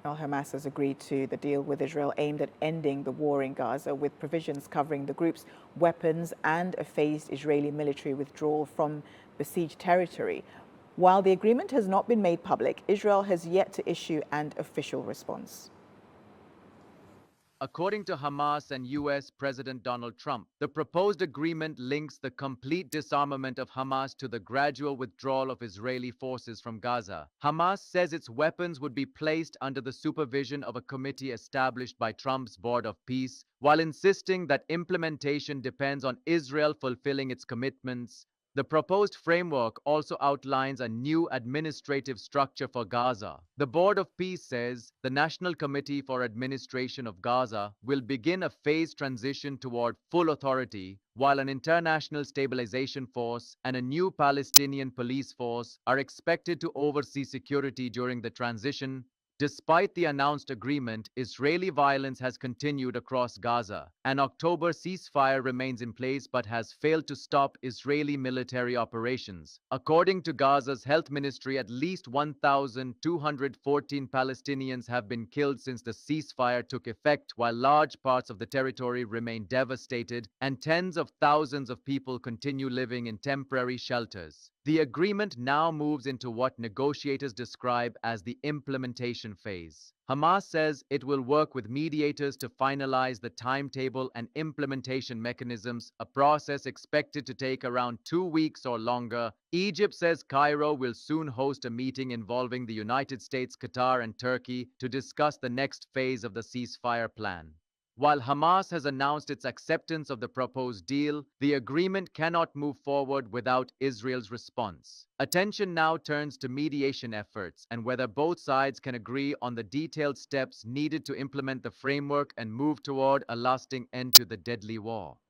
Well, Hamas has agreed to the deal with Israel aimed at ending the war in Gaza, with provisions covering the group's weapons and a phased Israeli military withdrawal from besieged territory. While the agreement has not been made public, Israel has yet to issue an official response. According to Hamas and US President Donald Trump, the proposed agreement links the complete disarmament of Hamas to the gradual withdrawal of Israeli forces from Gaza. Hamas says its weapons would be placed under the supervision of a committee established by Trump's Board of Peace, while insisting that implementation depends on Israel fulfilling its commitments. The proposed framework also outlines a new administrative structure for Gaza. The Board of Peace says the National Committee for Administration of Gaza will begin a phased transition toward full authority, while an international stabilization force and a new Palestinian police force are expected to oversee security during the transition. Despite the announced agreement, Israeli violence has continued across Gaza. An October ceasefire remains in place but has failed to stop Israeli military operations. According to Gaza's health ministry, at least 1,214 Palestinians have been killed since the ceasefire took effect, while large parts of the territory remain devastated and tens of thousands of people continue living in temporary shelters. The agreement now moves into what negotiators describe as the implementation phase. Hamas says it will work with mediators to finalize the timetable and implementation mechanisms, a process expected to take around 2 weeks or longer. Egypt says Cairo will soon host a meeting involving the United States, Qatar, and Turkey to discuss the next phase of the ceasefire plan. While Hamas has announced its acceptance of the proposed deal, the agreement cannot move forward without Israel's response. Attention now turns to mediation efforts and whether both sides can agree on the detailed steps needed to implement the framework and move toward a lasting end to the deadly war.